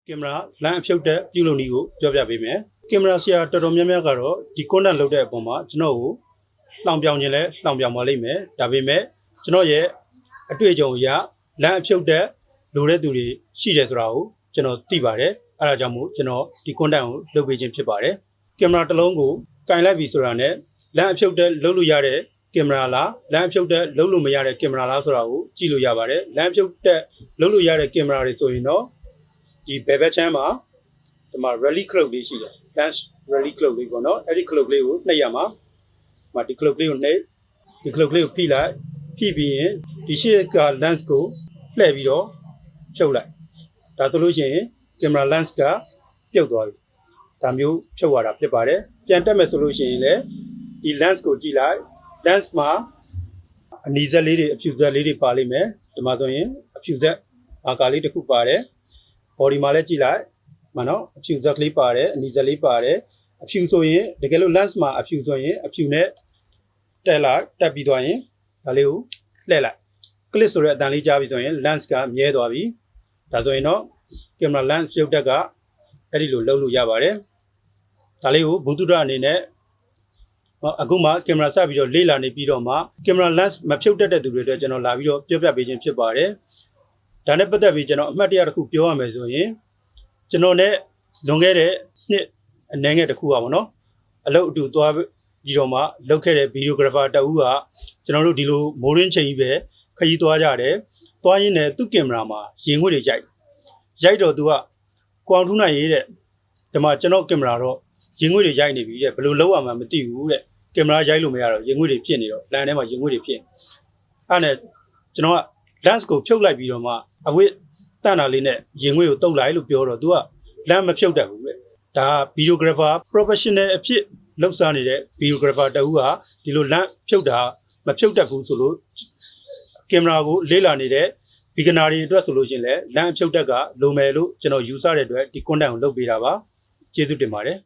ကင်မရာလမ်းအဖြုတ်တဲ့ပြုလုပ်နည်းကိုပြောပြပေးမယ်ကင်မရာဆရာတော်တော်များများကတော့ဒီ content လုပ်တဲ့အပေါ်မှာကျွန်တော်ကိုလောင်ပြောင်ခြင်းလဲလောင်ပြောင်ပါလိမ့်မယ်ဒါပေမဲ့ကျွန်တော်ရဲ့အတွေ့အကြုံအရလမ်းအဖြုတ်တဲ့လိုတဲ့သူတွေရှိတယ်ဆိုတာကိုကျွန်တော်သိပါတယ်အဲဒါကြောင့်မို့ကျွန်တော်ဒီ content ကိုလုပ်ပေးခြင်းဖြစ်ပါတယ်ကင်မရာတစ်လုံးကိုကင်လိုက်ပြီဆိုတာနဲ့လမ်းအဖြုတ်တဲ့လုပ်လို့ရတဲ့ကင်မရာလားလမ်းအဖြုတ်တဲ့လုပ်လို့မရတဲ့ကင်မရာလားဆိုတာကိုကြည့်လို့ရပါတယ်လမ်းအဖြုတ်တဲ့လုပ်လို့ရတဲ့ကင်မရာတွေဆိုရင်တော့ဒီဘယ်ဘက်ချမ်းမှာဒီမှာ rally clock လေးရှိတယ် lens rally clock လေးပေါ့နော်အဲ့ဒီ clock လေးကိုနှိပ်ရမှာဒီ clock လေးကိုနှိပ်ဒီ clock လေးကိုဖိလိုက်ဖိပြီးရင်ဒီရှေ့က lens ကိုလှည့်ပြီးတော့ဖြုတ်လိုက်ဒါဆိုလို့ရှိရင်ကင်မရာ lens ကပြုတ်သွားပြီဒါမျိုးဖြုတ်ရတာဖြစ်ပါတယ်ပြန်တက်မယ်ဆိုလို့ရှိရင်လည်းဒီ lens ကိုကြည့်လိုက် lens မှာအနီးစက်လေးတွေအဖြူစက်လေးတွေပါလိမ့်မယ်ဒီမှာဆိုရင်အဖြူစက်အာကာလေးတစ်ခုပါတယ် body မှာလည်းကြည့်လိုက်မှနော်အဖြူစက်ကလေးပါတယ်အနီးစက်လေးပါတယ်အဖြူဆိုရင်တကယ်လို့ lens မှာအဖြူဆိုရင်အဖြူနဲ့တက်လိုက်တက်ပြီးသွားရင်ဒါလေးကိုလှည့်လိုက် click ဆိုတဲ့အတန်လေးကြားပြီးဆိုရင် lens ကမြဲသွားပြီဒါဆိုရင်တော့ကင်မရာ lens ဖြုတ်တက်ကအဲ့ဒီလိုလုပ်လို့ရပါတယ်ဒါလေးကိုဘုသူဒ္ဓအနေနဲ့အခုမှကင်မရာစပြီးတော့လေ့လာနေပြီးတော့မှကင်မရာ lens မဖြုတ်တတ်တဲ့သူတွေအတွက်ကျွန်တော်လာပြီးတော့ပြောပြပေးခြင်းဖြစ်ပါတယ်ဒါနဲ့ပတ်သက်ပြီးကျွန်တော်အမှတ်တရတစ်ခုပြောရမယ်ဆိုရင်ကျွန်တော်နဲ့လွန်ခဲ့တဲ့နှစ်အနည်းငယ်တစ်ခုပါဗောနော်အလုပ်အတူသွားပြီးတော့မှလုပ်ခဲ့တဲ့ဗီဒီယိုဂရာဖာတဦးကကျွန်တော်တို့ဒီလိုမိုးရင်းချိန်ကြီးပဲခရီးသွားကြတယ်သွားရင်းနဲ့သူ့ကင်မရာမှာရင်ငွေတွေရိုက်တော့သူကကွန်ထူးနိုင်ရေးတဲ့ဒီမှာကျွန်တော်ကင်မရာတော့ရင်ငွေတွေရိုက်နေပြီတဲ့ဘယ်လိုလုပ်ရမှမသိဘူးတဲ့ကင်မရာရိုက်လို့မရတော့ရင်ငွေတွေဖြစ်နေတော့လမ်းထဲမှာရင်ငွေတွေဖြစ်အဲ့နဲ့ကျွန်တော်က lens ကိုဖြုတ်လိုက်ပြီးတော့မှအဝိတန်တာလေးနဲ့ရင်ငွေကိုတုပ်လိုက်လို့ပြောတော့ तू ကလမ်းမဖြုတ်တတ်ဘူးတဲ့ဒါဗီဒီယိုဂရာဖာ professional အဖြစ်လှုပ်ရှားနေတဲ့ဗီဒီယိုဂရာဖာတဦးကဒီလိုလမ်းဖြုတ်တာမဖြုတ်တတ်ဘူးဆိုလို့ကင်မရာကိုလေးလာနေတဲ့ beginner တွေအတွက်ဆိုလို့ရှိရင်လည်းလမ်းဖြုတ်တက်ကလိုမယ်လို့ကျွန်တော်ယူဆတဲ့အတွက်ဒီ content ကိုလုပ်ပေးတာပါကျေးဇူးတင်ပါတယ်